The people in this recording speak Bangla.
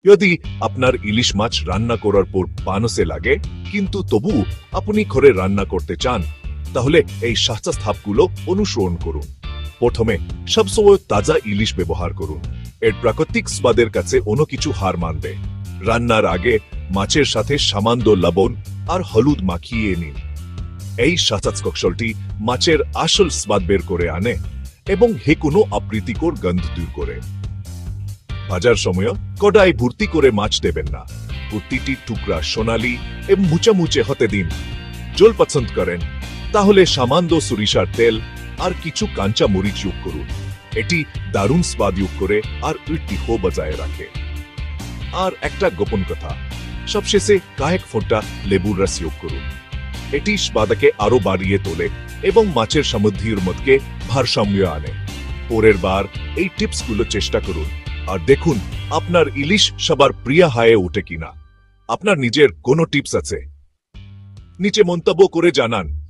যদি আপনার ইলিশ মাছ রান্না করার পর পানসে লাগে কিন্তু তবু আপনি ঘরে রান্না করতে চান, তাহলে এই সাতটা ধাপগুলো অনুসরণ করুন। প্রথমে সবসময় তাজা ইলিশ ব্যবহার করুন। এর প্রাকৃতিক স্বাদের কাছে অন্য কিছু হার মানবে। রান্নার আগে মাছের সাথে সামান্য লবণ আর হলুদ মাখিয়ে নিন। এই সাতটা কৌশলটি মাছের আসল স্বাদ বের করে আনে এবং কোনো অপ্রীতিকর গন্ধ দূর করে। ভাজার সময় কড়াই ভর্তি করে মাছ দেবেন না। প্রতিটি টুকরা সোনালি এবং মুচে হতে দিন। জল পছন্দ করেন তাহলে সামান্য সরিষার তেল আর কিছু কাঁচা মরিচ যোগ করুন। এটি দারুণ স্বাদ যোগ করে আর ঐতিহ্য বজায় রাখে। আর একটা গোপন কথা, সবশেষে কয়েক ফোঁটা লেবুর রস যোগ করুন। এটি স্বাদকে আরো বাড়িয়ে তোলে এবং মাছের সমৃদ্ধির মধ্যে ভারসাম্য আনে। পরের বার এই টিপসগুলো চেষ্টা করুন আর দেখুন আপনার ইলিশ সবার প্রিয় হয়ে ওঠে কিনা। আপনার নিজের কোনো টিপস আছে? নিচে মন্তব্য করে জানান।